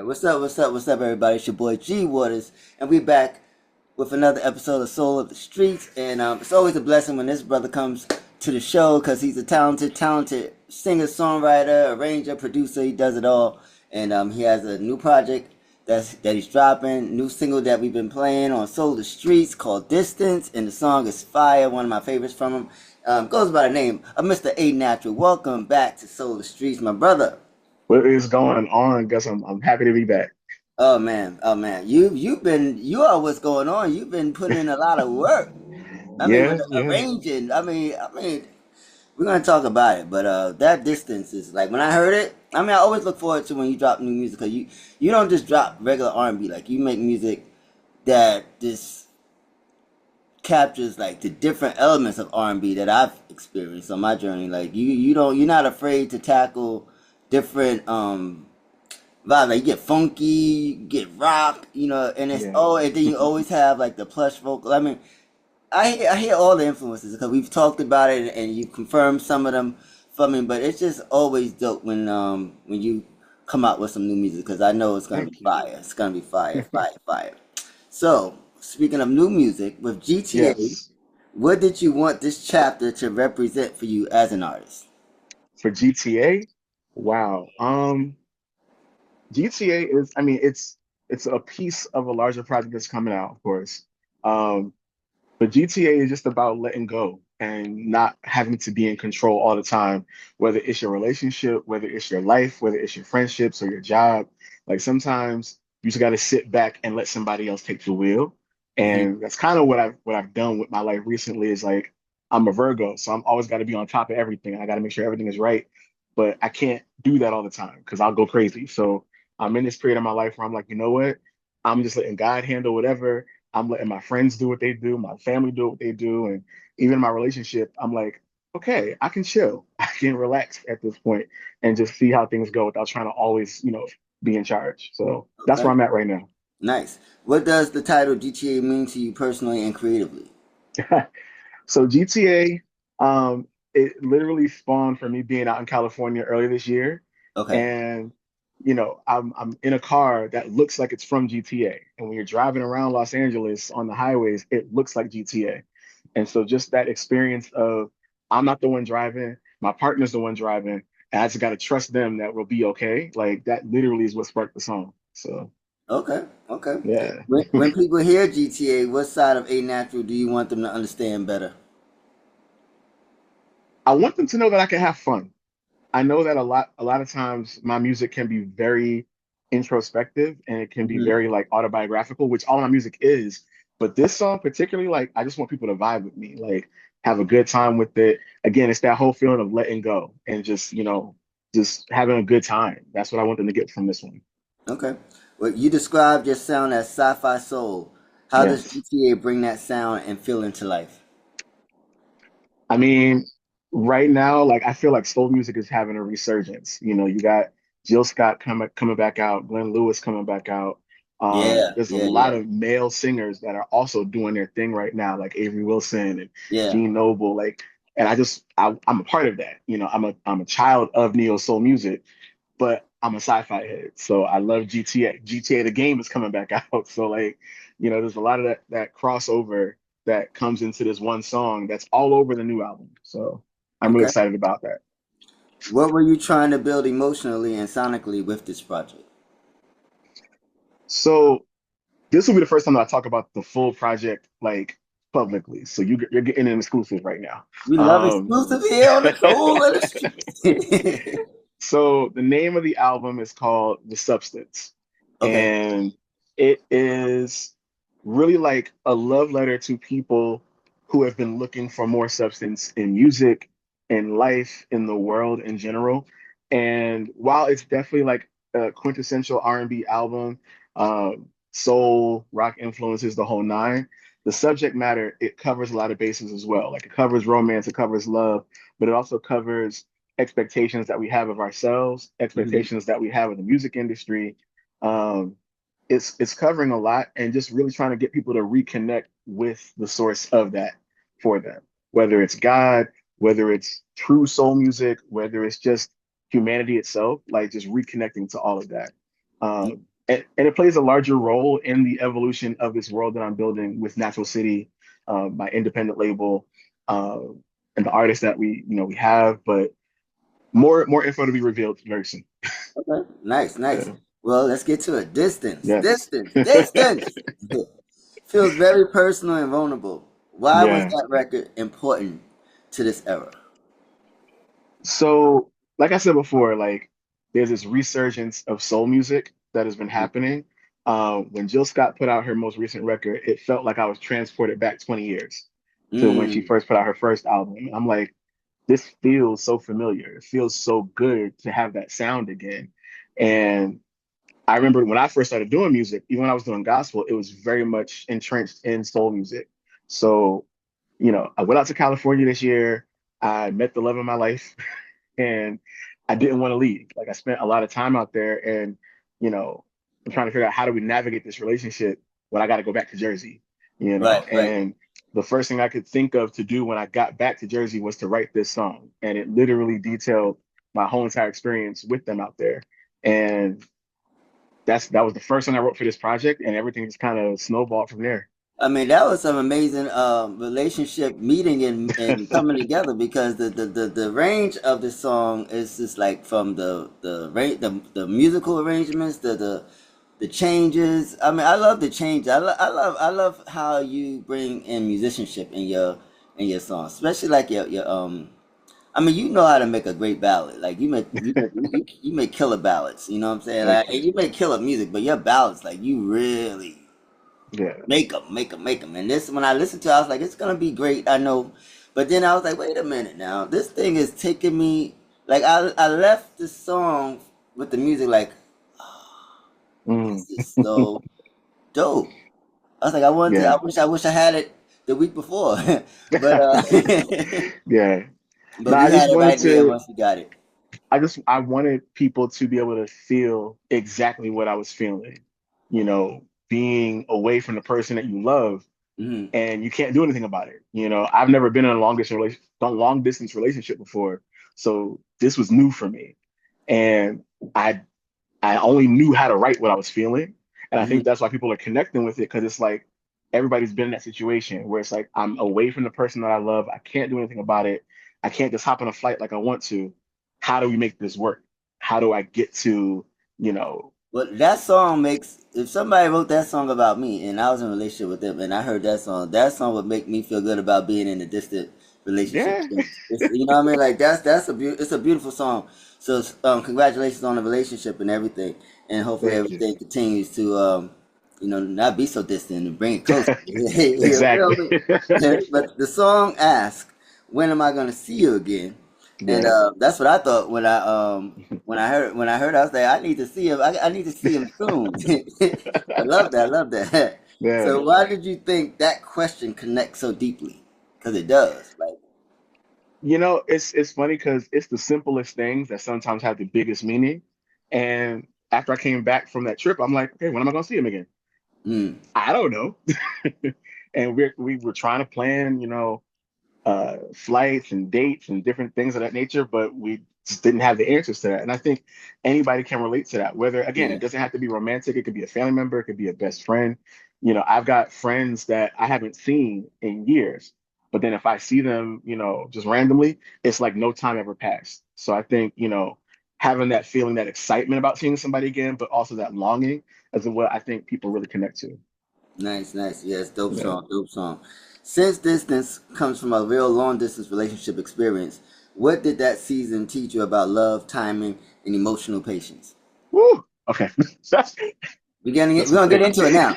What's up? What's up? What's up, everybody? It's your boy G Waterz, and we back with another episode of Soul of the Streets. And it's always a blessing when this brother comes to the show because he's a talented singer, songwriter, arranger, producer. He does it all, and he has a new project that he's dropping. New single that we've been playing on Soul of the Streets called Distance, and the song is fire. One of my favorites from him. Goes by the name of Mr. A Natural. Welcome back to Soul of the Streets, my brother. What is going on? Guess I'm happy to be back. Oh man, you are what's going on. You've been putting in a lot of work. I mean, with Yeah, the yeah. arranging. I mean, we're gonna talk about it, but that distance is like when I heard it. I mean, I always look forward to when you drop new music because you don't just drop regular R&B. Like you make music that just captures like the different elements of R&B that I've experienced on my journey. Like you're not afraid to tackle different vibe. Like you get funky, you get rock, and it's Yeah. oh, and then you always have like the plush vocal. I mean, I hear all the influences because we've talked about it and you confirmed some of them for me. But it's just always dope when you come out with some new music because I know it's gonna be Thank you. fire. It's gonna be fire, fire, fire. So speaking of new music with GTA, Yes. what did you want this chapter to represent for you as an artist? For GTA, wow. GTA is, I mean, it's a piece of a larger project that's coming out, of course. Um, but GTA is just about letting go and not having to be in control all the time, whether it's your relationship, whether it's your life, whether it's your friendships or your job. Like sometimes you just got to sit back and let somebody else take the wheel. Hmm. And that's kind of what I've done with my life recently is like I'm a Virgo, so I'm always got to be on top of everything. I got to make sure everything is right, but I can't do that all the time because I'll go crazy. So I'm in this period of my life where I'm like, you know what? I'm just letting God handle whatever. I'm letting my friends do what they do, my family do what they do, and even in my relationship, I'm like, okay, I can chill, I can relax at this point, and just see how things go without trying to always, be in charge. So that's where Okay, I'm at right now. nice. What does the title GTA mean to you personally and creatively? So GTA, it literally spawned from me being out in California earlier this year, Okay. and I'm in a car that looks like it's from GTA, and when you're driving around Los Angeles on the highways, it looks like GTA, and so just that experience of I'm not the one driving, my partner's the one driving, and I just got to trust them that we'll be okay. Like that literally is what sparked the song. So Okay, okay. yeah. When people hear GTA, what side of A Natural do you want them to understand better? I want them to know that I can have fun. I know that a lot of times my music can be very introspective and it can be Hmm. very like autobiographical, which all my music is. But this song particularly, like I just want people to vibe with me, like have a good time with it. Again, it's that whole feeling of letting go and just having a good time. That's what I want them to get from this one. Okay. Well, you described your sound as sci-fi soul. How does Yes. GTA bring that sound and feel into life? I mean, right now, like I feel like soul music is having a resurgence. You got Jill Scott coming back out, Glenn Lewis coming back out. Yeah, There's a yeah, lot yeah, of male singers that are also doing their thing right now, like Avery Wilson and yeah. Gene Noble. And I'm a part of that. I'm a child of neo soul music, but I'm a sci-fi head, so I love GTA. GTA the game is coming back out, so there's a lot of that crossover that comes into this one song that's all over the new album. So I'm really Okay. excited about that. What were you trying to build emotionally and sonically with this project? So this will be the first time that I talk about the full project like publicly. So you're getting an exclusive right now. We love Um, exclusive here on the Soul of the Streets. so the name of the album is called The Substance, Okay. and it is really like a love letter to people who have been looking for more substance in music, in life, in the world in general. And while it's definitely like a quintessential R&B album, soul, rock influences, the whole nine, the subject matter, it covers a lot of bases as well. Like it covers romance, it covers love, but it also covers expectations that we have of ourselves, Hmm. expectations that we have of the music industry. Um, it's covering a lot and just really trying to get people to reconnect with the source of that for them, whether it's God, whether it's true soul music, whether it's just humanity itself, like just reconnecting to all of that. and it plays a larger role in the evolution of this world that I'm building with Natural City, my independent label, uh, and the artists that we have. But more info to be revealed very soon. Okay. Nice, nice. Yeah. Well, let's get to it. Distance, Yes. distance, distance. Feels very personal and vulnerable. Why was Yeah. that record important to this era? So, like I said before, like there's this resurgence of soul music that has been happening. When Jill Scott put out her most recent record, it felt like I was transported back 20 years to when she Mm, first put out her first album. I'm like, this feels so familiar. It feels so good to have that sound again. And I remember when I first started doing music, even when I was doing gospel, it was very much entrenched in soul music. So, I went out to California this year. I met the love of my life and I didn't want to leave. Like I spent a lot of time out there and, you know, I'm trying to figure out how do we navigate this relationship when I got to go back to Jersey, right, right. and the first thing I could think of to do when I got back to Jersey was to write this song. And it literally detailed my whole entire experience with them out there. And that was the first one I wrote for this project, and everything just kind of snowballed from there. I mean, that was some amazing relationship meeting and coming together because the range of the song is just like from the musical arrangements, the changes. I mean, I love the change. I love how you bring in musicianship in your song, especially like your. I mean, you know how to make a great ballad. Like you make killer ballads. You know what I'm saying? Like, Thank and you. you make killer music, but your ballads, like you really Yeah. make them, make them, make them. And this, when I listened to it, I was like, it's gonna be great. I know, but then I was like, wait a minute now. This thing is taking me. Like I left the song with the music like Mm. this is so dope. I was like, I wanted to. Yeah. I wish I had it the week before, but Yeah. No, but we had it right there once we got it. I wanted people to be able to feel exactly what I was feeling, being away from the person that you love Hmm. and you can't do anything about it. I've never been in a long distance relationship before. So this was new for me. And I I only knew how to write what I was feeling. And I think Hmm. that's why people are connecting with it because it's like everybody's been in that situation where it's like I'm away from the person that I love. I can't do anything about it. I can't just hop on a flight like I want to. How do we make this work? How do I get to, you know, But that song makes if somebody wrote that song about me and I was in a relationship with them and I heard that song would make me feel good about being in a distant relationship. yeah, You know what I mean? Like it's a beautiful song. So congratulations on the relationship and everything, and hopefully thank you. everything continues to not be so distant and bring it closer. You feel Exactly. me? But the song asks, "When am I gonna see you again?" And Yeah. that's what I thought when I heard I was like I need to see him I need to see him soon. I love that, I love that. Yeah. So why did you think that question connects so deeply? Because it does. Like, It's funny because it's the simplest things that sometimes have the biggest meaning. And after I came back from that trip, I'm like, okay, when am I gonna see him again? mm, I don't know. And we were trying to plan, flights and dates and different things of that nature, but we just didn't have the answers to that. And I think anybody can relate to that. Whether again, yeah, it doesn't have to be romantic, it could be a family member, it could be a best friend. I've got friends that I haven't seen in years, but then if I see them, just randomly, it's like no time ever passed. So I think, having that feeling, that excitement about seeing somebody again, but also that longing is what I think people really connect to. nice, nice. Yes, dope Yeah. song, dope song. Since distance comes from a real long distance relationship experience, what did that season teach you about love, timing, and emotional patience? Woo. Okay. That's We're that's a gonna get thick. into it now.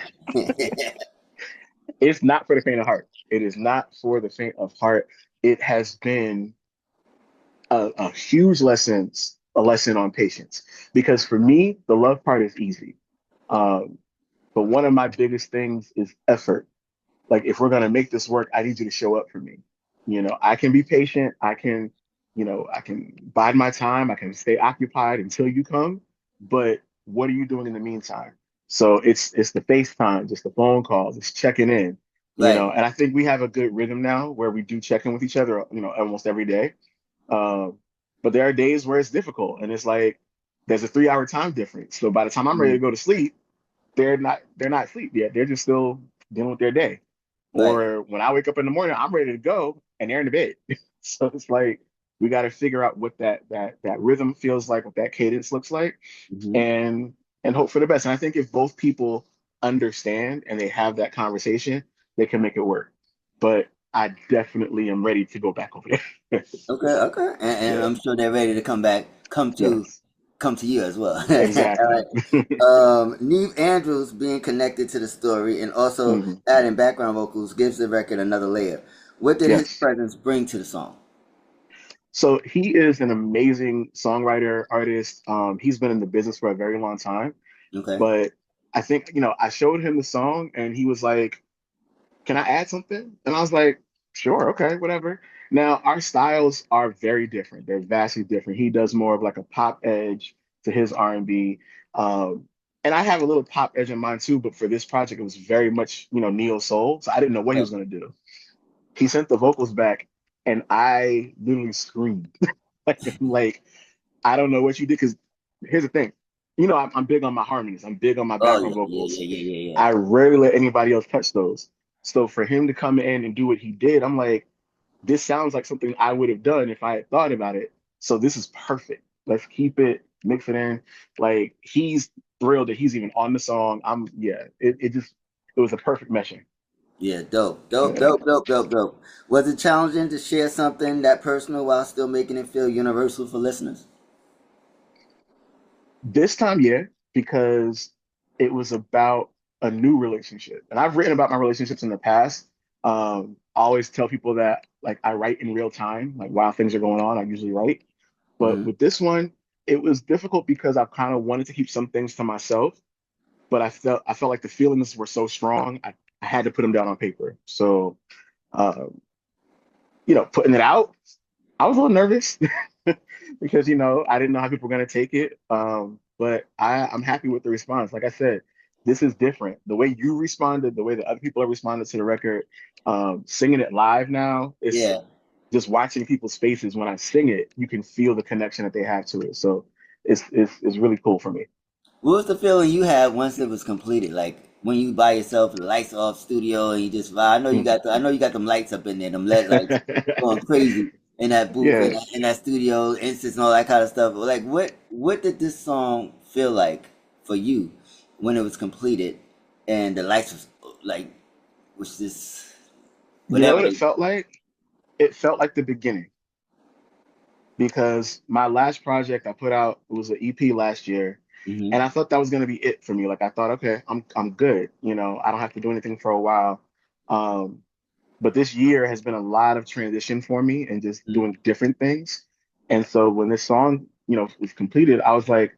It's not for the faint of heart. It is not for the faint of heart. It has been a huge a lesson on patience. Because for me, the love part is easy. Um, but one of my biggest things is effort. Like if we're gonna make this work, I need you to show up for me. I can be patient. I can bide my time. I can stay occupied until you come. But what are you doing in the meantime? So it's the FaceTime, just the phone calls, it's checking in. Right. And I think we have a good rhythm now where we do check in with each other, almost every day. Um, but there are days where it's difficult, and it's like there's a 3 hour time difference. So by the time I'm ready to Mm. go to sleep, they're not asleep yet. They're just still dealing with their day. Right. Or when I wake up in the morning, I'm ready to go and they're in the bed. So it's like we got to figure out what that rhythm feels like, what that cadence looks like, Hmm. and hope for the best. And I think if both people understand and they have that conversation, they can make it work. But I definitely am ready to go back over there. Okay, okay, and Yeah. I'm sure they're ready to come back, Yes. come to you as well. All Exactly. right. Neve Andrews being connected to the story and also Hmm. adding background vocals gives the record another layer. What did his Yes. presence bring to the song? So he is an amazing songwriter, artist. He's been in the business for a very long time. Okay. But I think, I showed him the song and he was like, "Can I add something?" And I was like, "Sure, okay, whatever." Now, our styles are very different. They're vastly different. He does more of like a pop edge to his R&B. And I have a little pop edge in mine too, but for this project, it was very much, neo soul. So I didn't know what he Right. was going to do. He sent the vocals back and I literally screamed. Like, I don't know what you did because here's the thing. I'm big on my harmonies. I'm big on my Oh background yeah, yeah, vocals. yeah, yeah, yeah, yeah. I rarely let anybody else touch those. So for him to come in and do what he did, I'm like, this sounds like something I would have done if I had thought about it. So this is perfect. Let's keep it, mix it in. Like he's thrilled that he's even on the song. Yeah, it was a perfect meshing. Yeah, dope, dope, Yeah. dope, dope, dope, dope. Was it challenging to share something that personal while still making it feel universal for listeners? This time, yeah, because it was about a new relationship. And I've written about my relationships in the past. I always tell people that like I write in real time, like while things are going on, I usually write. But Hmm. with this one, it was difficult because I kind of wanted to keep some things to myself, but I felt like the feelings were so strong, I had to put them down on paper. So uh, putting it out, I was a little nervous because I didn't know how people were gonna take it. But I'm happy with the response. Like I said, this is different. The way you responded, the way that other people have responded to the record, singing it live now, it's Yeah. just watching people's faces when I sing it, you can feel the connection that they have to it. So it's really cool for me. What was the feeling you had once it was completed? Like when you by yourself, the lights off, studio, and you just vibe. Mm. I know you got them lights up in there, them LED lights going crazy in that booth and Yes. in that studio, instance and all that kind of stuff. Like what did this song feel like for you when it was completed and the lights was like was this You know whatever what it they. felt like? It felt like the beginning because my last project I put out was an EP last year, Hmm. and I thought that was going to be it for me. Like I thought, okay, I'm good. I don't have to do anything for a while. Um, but this year has been a lot of transition for me and just doing different things. And so when this song, was completed, I was like,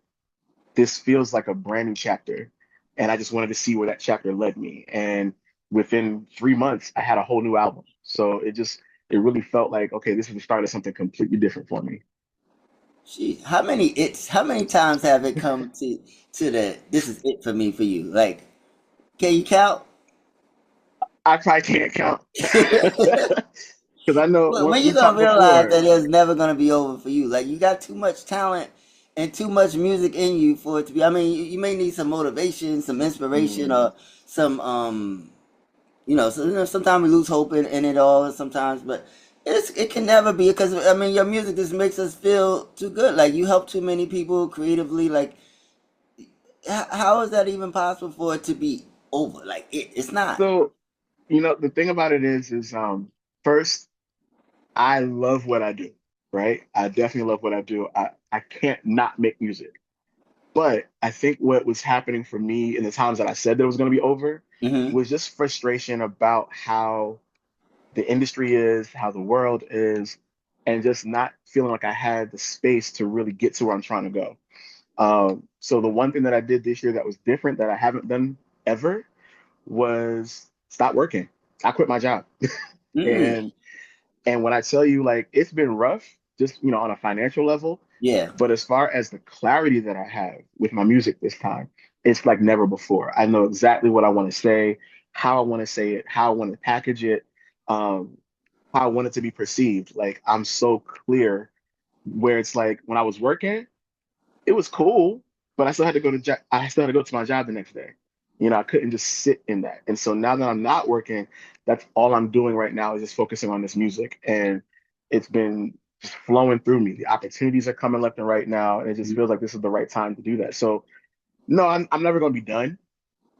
this feels like a brand new chapter, and I just wanted to see where that chapter led me. And within 3 months, I had a whole new album. So it really felt like, okay, this is the start of something completely different for me. Gee, how many times have it come to the this is it for me for you? Like, can you count? I probably can't count because I know Well, when you we've gonna talked realize before. that it's never gonna be over for you? Like you got too much talent and too much music in you for it to be. I mean, you may need some motivation, some inspiration, Mm. or some so, sometimes we lose hope in it all, sometimes, but it can never be because I mean, your music just makes us feel too good. Like you help too many people creatively. Like how is that even possible for it to be over? Like it's not. So, the thing about it is first, I love what I do, right? I definitely love what I do. I can't not make music. But I think what was happening for me in the times that I said that it was going to be over Hmm. was just frustration about how the industry is, how the world is, and just not feeling like I had the space to really get to where I'm trying to go. So the one thing that I did this year that was different that I haven't done ever was stop working. I quit my job. Mm. And when I tell you like it's been rough, just on a financial level, Yeah. but as far as the clarity that I have with my music this time, it's like never before. I know exactly what I want to say, how I want to say it, how I want to package it, um, how I want it to be perceived. Like I'm so clear where it's like when I was working, it was cool, but I still had to go to my job the next day. I couldn't just sit in that. And so now that I'm not working, that's all I'm doing right now is just focusing on this music. And it's been just flowing through me. The opportunities are coming left and right now. And it just feels like this is the right time to do that. So no, I'm never going to be done.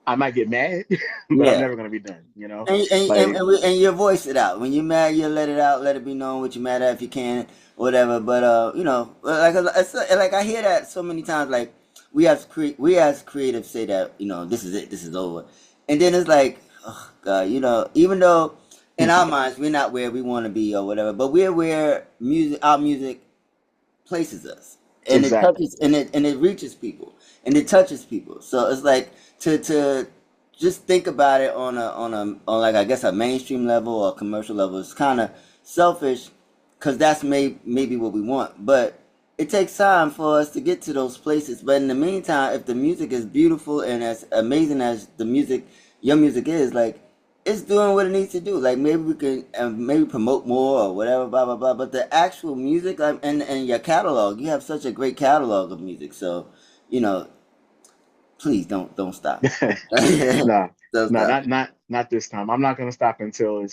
I might get mad, but I'm Yeah. never going to be done, And, Like, and you voice it out. When you're mad, you let it out, let it be known what you're mad at if you can, whatever. But like I hear that so many times. Like we as creatives say that this is it, this is over, and then it's like, oh God, even though in our minds we're not where we want to be or whatever, but we're where our music places us, and it exactly. touches and it reaches people and it touches people. So it's like to just think about it on like I guess a mainstream level or a commercial level. It's kind of selfish because that's maybe what we want, but it takes time for us to get to those places. But in the meantime, if the music is beautiful and as amazing as your music is, like it's doing what it needs to do. Like maybe we can maybe promote more or whatever, blah blah blah. But the actual music, like, and your catalog, you have such a great catalog of music. So, you know, please don't stop. No, Don't no, stop. not this time. I'm not going to stop until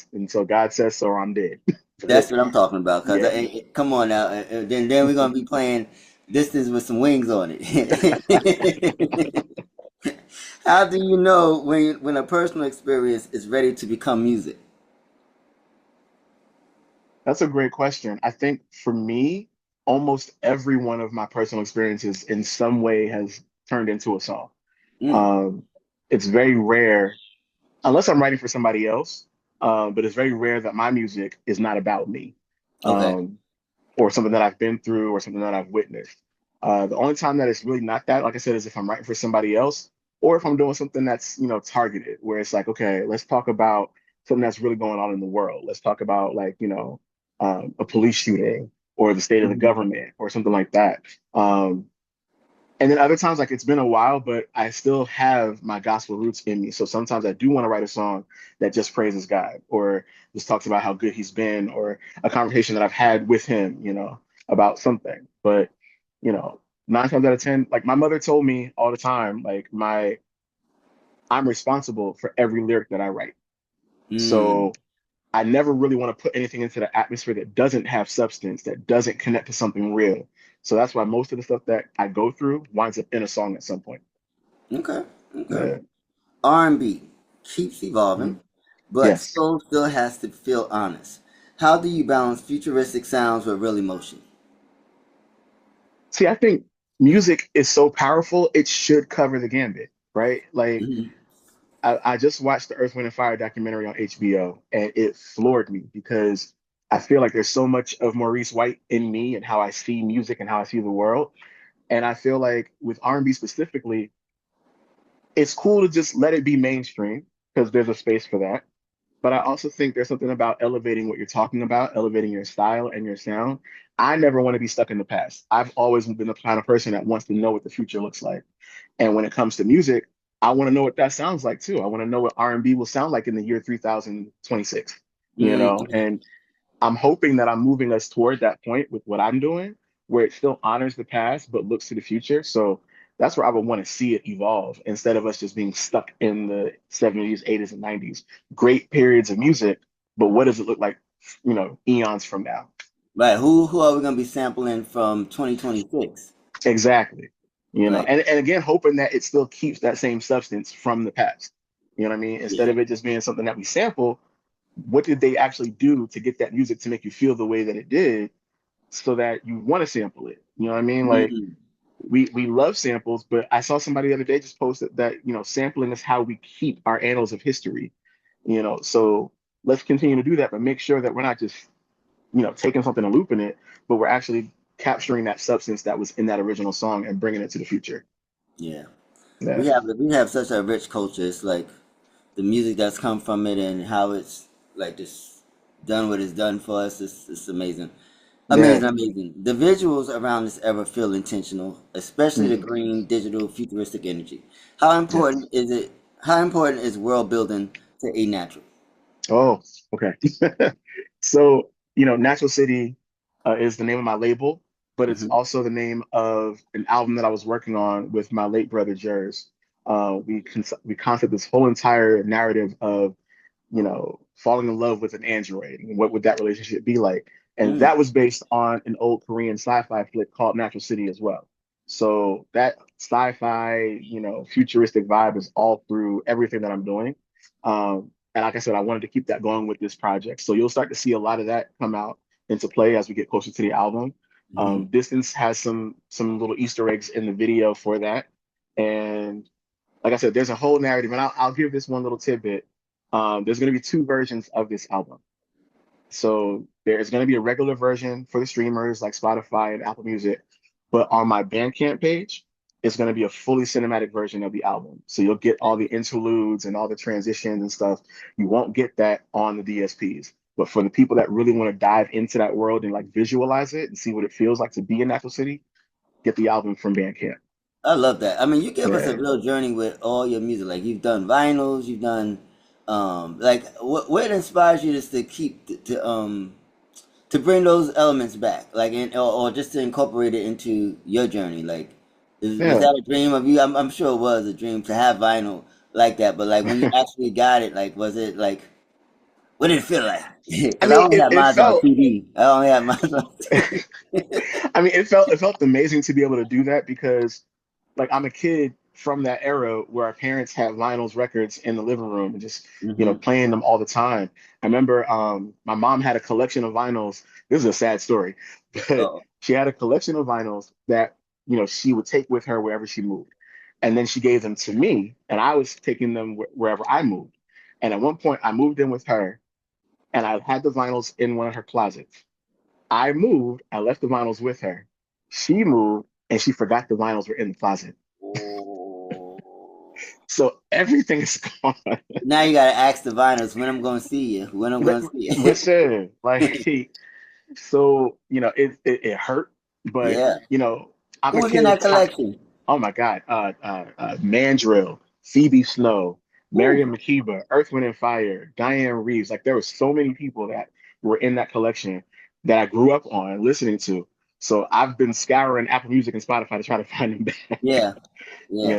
God says so or I'm dead. That's what I'm talking about. Cause Yeah. come on now, then we're gonna be playing "Distance" with some wings on it. How do you know when a personal experience is ready to become music? That's a great question. I think for me, almost every one of my personal experiences in some way has turned into a song. Mm, Um, it's very rare, unless I'm writing for somebody else, but it's very rare that my music is not about me, okay. um, or something that I've been through or something that I've witnessed. The only time that it's really not that, like I said, is if I'm writing for somebody else or if I'm doing something that's, targeted, where it's like, okay, let's talk about something that's really going on in the world. Let's talk about like, a police shooting or the state of the Mhm. government or something like that. Um, and then other times, like it's been a while, but I still have my gospel roots in me. So sometimes I do want to write a song that just praises God or just talks about how good he's been or a conversation that I've had with him, about something. But, you know, 9 times out of 10, like my mother told me all the time, like I'm responsible for every lyric that I write. Mm, So I never really want to put anything into the atmosphere that doesn't have substance, that doesn't connect to something real. So that's why most of the stuff that I go through winds up in a song at some point. okay. Okay. Yeah. R&B keeps Mhm. evolving, but Yes. soul still has to feel honest. How do you balance futuristic sounds with real emotion? See, I think music is so powerful, it should cover the gambit, right? Like, Mhm. I just watched the Earth, Wind, and Fire documentary on HBO, and it floored me because I feel like there's so much of Maurice White in me and how I see music and how I see the world. And I feel like with R&B specifically, it's cool to just let it be mainstream because there's a space for that. But I also think there's something about elevating what you're talking about, elevating your style and your sound. I never want to be stuck in the past. I've always been the kind of person that wants to know what the future looks like. And when it comes to music, I want to know what that sounds like too. I want to know what R&B will sound like in the year 3026, Mm, and I'm hoping that I'm moving us toward that point with what I'm doing, where it still honors the past but looks to the future. So that's where I would want to see it evolve instead of us just being stuck in the 70s, 80s, and 90s. Great periods of music, but what does it look like, eons from now? right. Who are we gonna be sampling from 2026? Exactly. Like, And again, hoping that it still keeps that same substance from the past. You know what I mean? Instead yeah. of it just being something that we sample, what did they actually do to get that music to make you feel the way that it did so that you want to sample it? You know what I mean? Like Mm, we love samples, but I saw somebody the other day just posted that, sampling is how we keep our annals of history. So let's continue to do that, but make sure that we're not just, taking something and looping it, but we're actually capturing that substance that was in that original song and bringing it to the future. yeah. Yeah. We have such a rich culture. It's like the music that's come from it and how it's like just done what it's done for us. It's amazing. Yeah. Amazing. The visuals around this era feel intentional, especially the Mhm. green, digital, futuristic energy. How Yes. important is it? How important is world building to a natural? Oh, okay. So, Natural City is the name of my label, but it's Hmm. also the name of an album that I was working on with my late brother Jers. We concept this whole entire narrative of, falling in love with an android and what would that relationship be like. And Mm. that was based on an old Korean sci-fi flick called Natural City as well. So that sci-fi, futuristic vibe is all through everything that I'm doing. And like I said, I wanted to keep that going with this project. So you'll start to see a lot of that come out into play as we get closer to the album. Hmm. Distance has some little Easter eggs in the video for that. And like I said, there's a whole narrative, and I'll give this one little tidbit. There's going to be two versions of this album. So there's going to be a regular version for the streamers like Spotify and Apple Music, but on my Bandcamp page, it's going to be a fully cinematic version of the album. So you'll get all the interludes and all the transitions and stuff. You won't get that on the DSPs. But for the people that really want to dive into that world and like visualize it and see what it feels like to be in Natural City, get the album from Bandcamp. I love that. I mean, you give us a Yeah. real journey with all your music. Like you've done vinyls, you've done, like what inspires you just to keep to bring those elements back, like or just to incorporate it into your journey. Like, was Yeah. that a dream of you? I'm sure it was a dream to have vinyl like that. But like when you actually got it, like was it like what did it feel like? I Because I mean, only it, had it mine on felt CD. I only had mine on CD. I mean, it felt amazing to be able to do that because, like, I'm a kid from that era where our parents had vinyls records in the living room and just, Hmm. playing them all the time. I remember my mom had a collection of vinyls. This is a sad story, but Oh, she had a collection of vinyls that, she would take with her wherever she moved. And then she gave them to me, and I was taking them wherever I moved. And at one point, I moved in with her, and I had the vinyls in one of her closets. I moved, I left the vinyls with her. She moved and she forgot the vinyls were in the closet. oh. So everything is gone. Now you gotta ask the vinyls when I'm gonna see you. When I'm Li- gonna see Listen, you. like, so, it hurt, but, Yeah. I'm Who a was in kid of that time. collection? Oh my God. Mandrill, Phoebe Snow, Woo. Mariam Makeba, Earth, Wind and Fire, Diane Reeves. Like there were so many people that were in that collection that I grew up on listening to. So I've been scouring Apple Music and Spotify to try to find them back. Yeah. Yeah.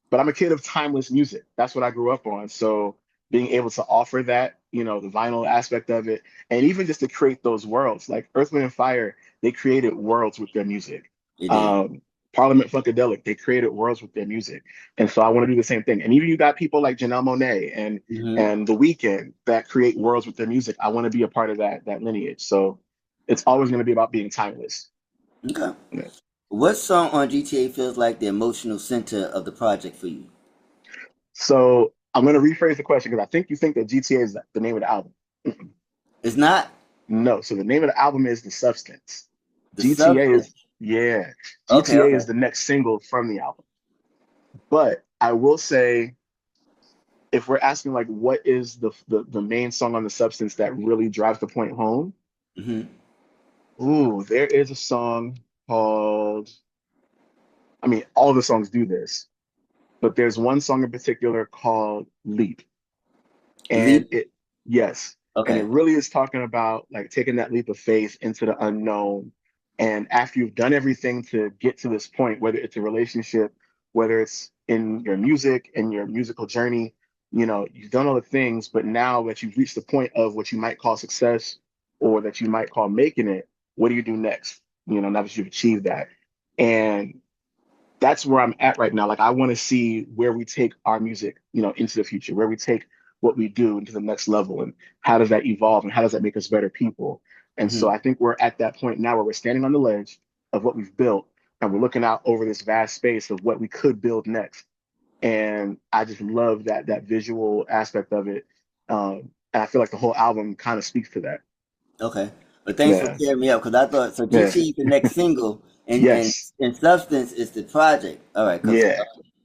But I'm a kid of timeless music. That's what I grew up on. So being able to offer that, the vinyl aspect of it, and even just to create those worlds, like Earth, Wind and Fire, they created worlds with their music. It did. Um, Parliament Funkadelic, they created worlds with their music. And so I want to do the same thing. And even you got people like Janelle Monáe and Hmm. and The Weeknd that create worlds with their music. I want to be a part of that lineage. So it's always going to be about being timeless. Okay. Yeah. What song on GTA feels like the emotional center of the project for you? So I'm going to rephrase the question because I think you think that GTA is the name of the album. Mm-mm. It's not No, so the name of the album is The Substance. the GTA is, substance. yeah, Okay. GTA Okay. is the next single from the album. But I will say, if we're asking like what is the main song on The Substance that really drives the point home, Hmm. ooh, there is a song called, I mean, all the songs do this, but there's one song in particular called Leap. And Leap. yes, and it Okay. really is talking about like taking that leap of faith into the unknown. And after you've done everything to get to this point, whether it's a relationship, whether it's in your music and your musical journey, you've done all the things, but now that you've reached the point of what you might call success or that you might call making it, what do you do next? Now that you've achieved that. And that's where I'm at right now. Like I want to see where we take our music, into the future, where we take what we do into the next level, and how does that evolve, and how does that make us better people. And so Hmm. I think we're at that point now where we're standing on the ledge of what we've built, and we're looking out over this vast space of what we could build next. And I just love that visual aspect of it. And I feel like the whole album kind of speaks to that. Okay. But thanks for Yeah, clearing me up because I thought so. yeah, GTA is the next single, and yes, and substance is the project. All right. Because yeah,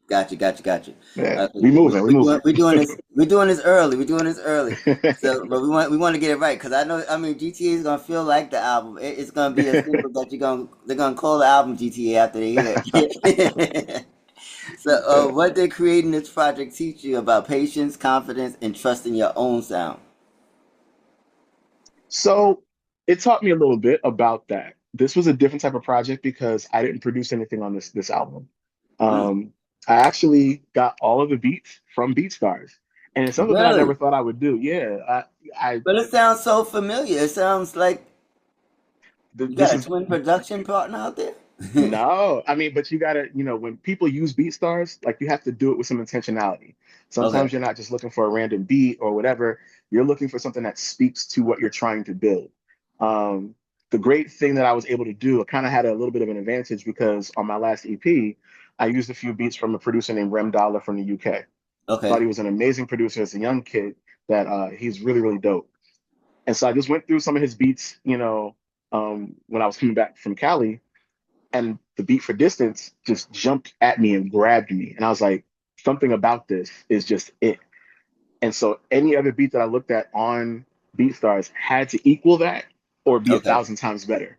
got you. yeah. Okay. We moving, we moving. We're doing this. We're doing this early. We're doing this early. So, but we want to get it right because I know. I mean, GTA is gonna feel like the album. It's gonna be a single that they're gonna call the album GTA after they hear it. So, what did creating this project teach you about patience, confidence, and trusting your own sound? So it taught me a little bit about that. This was a different type of project because I didn't produce anything on this album. Mm. Um, I actually got all of the beats from BeatStars, and it's something that I never Really? thought I would do. Yeah, I But it sounds so familiar. It sounds like you this got a is twin production partner out there. no, I mean, but you gotta, when people use BeatStars, like you have to do it with some intentionality. Okay. Sometimes you're not just looking for a random beat or whatever. You're looking for something that speaks to what you're trying to build. Um, the great thing that I was able to do, I kind of had a little bit of an advantage because on my last EP, I used a few beats from a producer named Rem Dollar from the UK. Thought Okay. he was an amazing producer as a young kid. That he's really, really dope. And so I just went through some of his beats, when I was coming back from Cali, and the beat for distance just jumped at me and grabbed me. And I was like, something about this is just it. And so any other beat that I looked at on BeatStars had to equal that or be a Okay. thousand times better,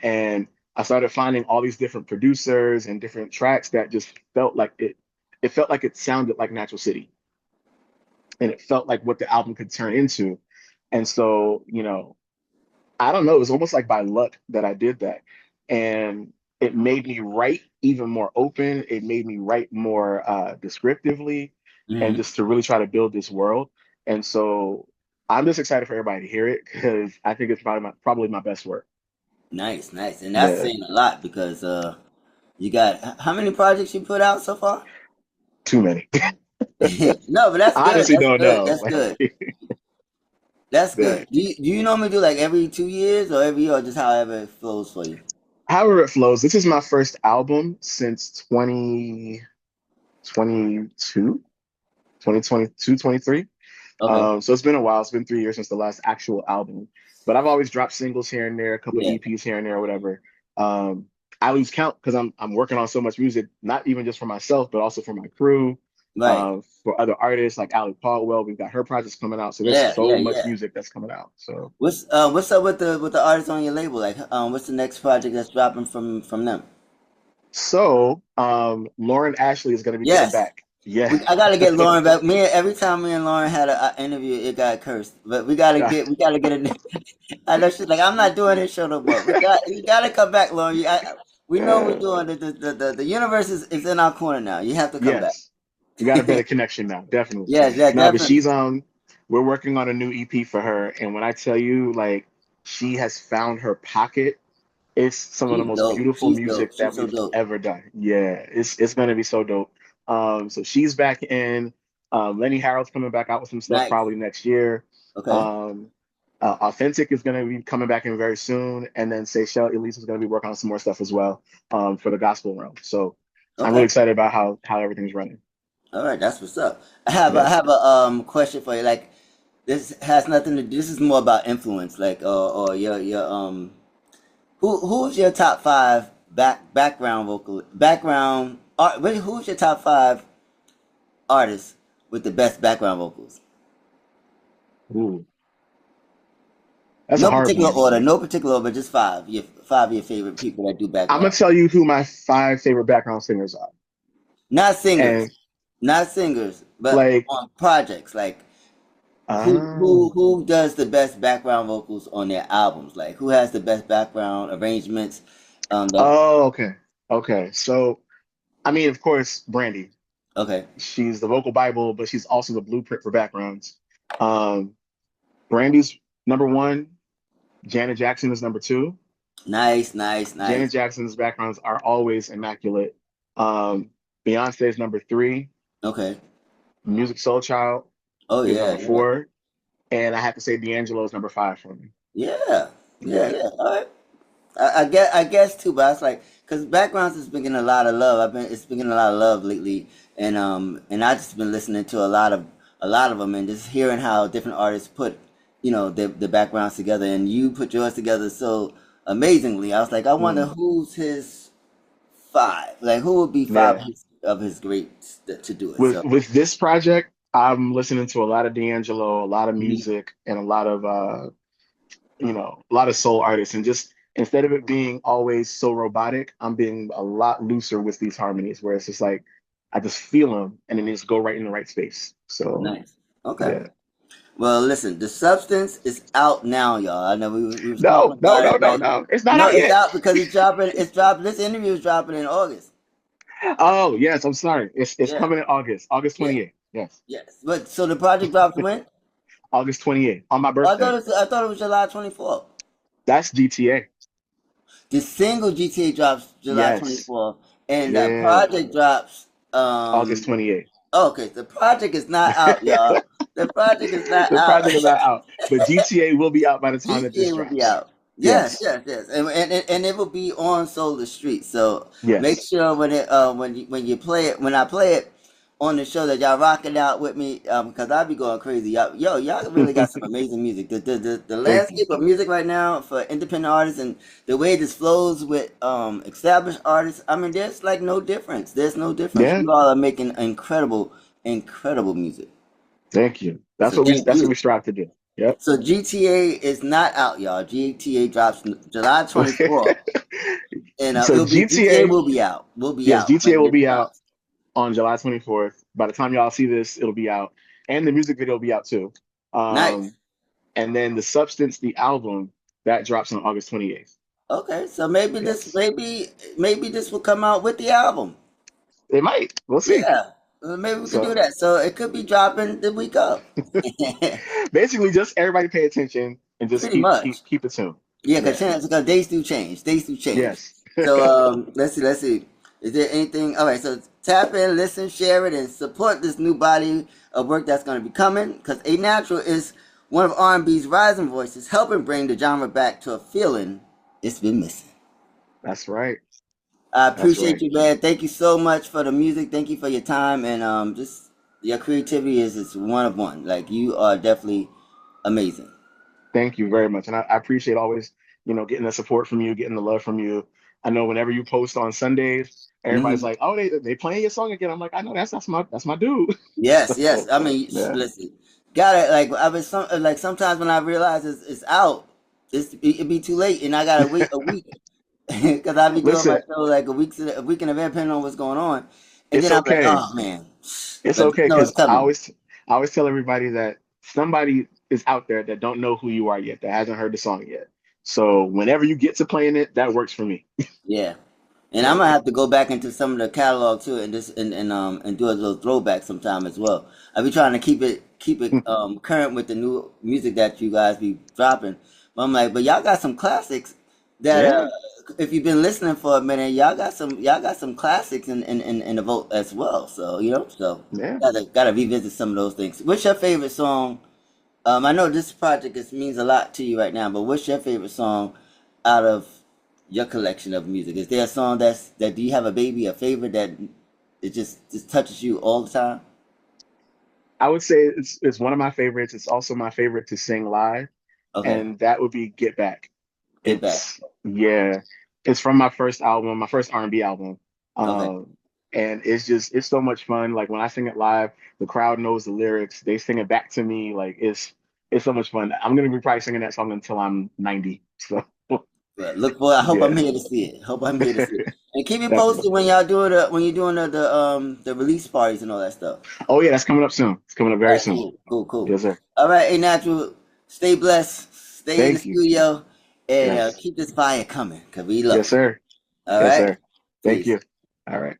And I started finding all these different producers and different tracks that just felt like it felt like it sounded like Natural City, and it felt like what the album could turn into. And so, I don't know, it was almost like by luck that I did that. And it made me write even more open. It made me write more descriptively and Hmm. just to really try to build this world. And so I'm just excited for everybody to hear it because I think it's probably my best work. Nice, nice. And that's Yeah, saying a lot because you got how many projects you put out so far? too many. No, but that's I good. honestly That's don't good. know. That's good. That's Yeah. good. Do you normally do like every 2 years or every year or just however it flows for you? However it flows, this is my first album since 2022, 2022, 23. Okay. So it's been a while. It's been 3 years since the last actual album, but I've always dropped singles here and there, a couple of Yeah. EPs here and there, or whatever. Um, I lose count because I'm working on so much music, not even just for myself, but also for my crew, Right. for other artists like Ali Caldwell. We've got her projects coming out, so there's Yeah, yeah, so much yeah. music that's coming out. So, What's up with the artists on your label? Like what's the next project that's dropping from them? Lauren Ashley is going to be coming Yes. back. Yeah. I gotta get Lauren back. Every time me and Lauren had an interview, it got cursed. But we gotta get a. I know she's like, I'm not doing this show no more. You gotta come back, Lauren. We know we're doing the universe is in our corner now. You have to come back. Yes, we got a better connection now, definitely. Yeah, yeah, No, but definitely. we're working on a new EP for her, and when I tell you, like, she has found her pocket, it's some of the She's most dope. beautiful She's dope. music that She's so we've dope. ever done. Yeah, it's gonna be so dope. So she's back in. Lenny Harold's coming back out with some stuff Nice. probably next year. Okay. Um, Authentic is gonna be coming back in very soon, and then Seychelle Elise is gonna be working on some more stuff as well, for the gospel realm. So I'm really Okay. excited about how everything's running. All right. That's what's up. I have a question for you. Like this has nothing to do. This is more about influence. Like or your. Who's your top five background vocal background art? Who's your top five artists with the best background vocals? Ooh, that's a No hard particular one. order, no particular order, but just five. Your five of your favorite people that do I'm gonna background. tell you who my five favorite background singers are. Not singers, And not singers, but like, on projects. Like who who oh, who does the best background vocals on their albums? Like who has the best background arrangements? The okay. Okay. So, I mean, of course, Brandy. okay, She's the vocal Bible, but she's also the blueprint for backgrounds. Um, Brandy's number one. Janet Jackson is number two. nice, nice, Janet nice. Jackson's backgrounds are always immaculate. Um, Beyonce is number three. Okay. Music Soul Child Oh is yeah, number yeah, four. And I have to say D'Angelo is number five for me. yeah, yeah, Yeah. yeah. All right. I guess too, but it's like because backgrounds has been getting a lot of love. It's been getting a lot of love lately, and I just been listening to a lot of them and just hearing how different artists put the backgrounds together, and you put yours together so amazingly. I was like, I wonder Mm, who's his five, like who would be five yeah. of his greats to do it. With So with this project, I'm listening to a lot of D'Angelo, a lot of mhm. music, and a lot of a lot of soul artists. And just instead of it being always so robotic, I'm being a lot looser with these harmonies, where it's just like I just feel them, and then they just go right in the right space. So Nice. Okay. yeah. Well, listen, the substance is out now, y'all. I know we was talking No, no, about no, it, no, but no. It's not no, out it's yet. out because it's dropping. It's dropping. This interview is dropping in August. Oh yes, I'm sorry. It's Yeah, coming in August, August yeah, 28th. Yes, yes. But so the project drops when? August 28th on my Oh, birthday. I thought it was July 24th. That's GTA. The single GTA drops July Yes, 24th, and the yeah, project drops August 28th. okay, the project is not out, y'all. The project is not The out. project is not out, but GTA will be out by the time that this GTA will be drops. out. Yes, Yes, yes, yes, and it will be on Solar Street. So make yes. sure when you play it, when I play it on the show, that y'all rock it out with me, because I'll be going crazy. Y'all really got some amazing music. The Thank you. landscape of music right now for independent artists, and the way this flows with established artists. I mean, there's like no difference. There's no difference. Yeah, You all are making incredible music. thank you. So thank That's what you. we strive to do. Yep. So GTA is not out, y'all. GTA drops July 24th, and So GTA GTA, will be out. Will be yes, out GTA when will this be out drops. on July 24th. By the time y'all see this, it'll be out, and the music video will be out too. Nice. Um, and then the Substance, the album, that drops on August 28th. Okay, so Yes, maybe this will come out with the album. it might. We'll see. Yeah, maybe we could do So that. So it could be dropping the week up. basically, just everybody pay attention and just Pretty much. keep it tuned. Yeah, Yeah. because days do change. Days do change. Yes. So let's see. Is there anything? All right, so tap in, listen, share it, and support this new body of work that's going to be coming. Because A Natural is one of R&B's rising voices, helping bring the genre back to a feeling it's been missing. That's right. I That's appreciate right. you, man. Thank you so much for the music. Thank you for your time, and just your creativity is one of one. Like you are definitely amazing. Thank you very much. And I appreciate always, getting the support from you, getting the love from you. I know whenever you post on Sundays, everybody's Hmm. like, "Oh, they playing your song again." I'm like, "I know that's my dude." Yes, yes. So, I mean, yeah. listen, gotta like I was like sometimes when I realize it's out, it be too late, and I gotta wait a week because I be doing my Listen, show like a week in advance, depending on what's going on, and it's then I'm like, okay. oh man, It's but okay no, it's because coming. I always tell everybody that somebody is out there that don't know who you are yet, that hasn't heard the song yet. So whenever you get to playing it, that works for me. Yeah, and I'm Yeah. gonna have to go back into some of the catalog too, and just and do a little throwback sometime as well. I be trying to keep it current with the new music that you guys be dropping. But I'm like, but y'all got some classics that Yeah. if you've been listening for a minute, y'all got some classics in the vote as well. So so Yeah. gotta revisit some of those things. What's your favorite song? I know this project means a lot to you right now, but what's your favorite song out of your collection of music? Is there a song that do you have a favorite that it just touches you all the time? I would say it's one of my favorites. It's also my favorite to sing live, Okay, and that would be Get Back. get back. It's yeah, it's from my first album, my first R&B album. Okay, Um, and it's so much fun. Like when I sing it live, the crowd knows the lyrics. They sing it back to me. Like it's so much fun. I'm gonna be probably singing that song until I'm 90. So well, look for. I hope I'm yeah, here to see it. Hope I'm here to see it. And keep me definitely. posted when y'all doing when you're doing the release parties and all that stuff. Oh yeah, that's coming up soon. It's coming up All very right, soon. cool. Yes, sir. All right, A Natural, stay blessed, stay in the Thank you. studio, and Yes. keep this fire coming, cause we love Yes, it. sir. All Yes, right, sir. Thank peace. you. All right.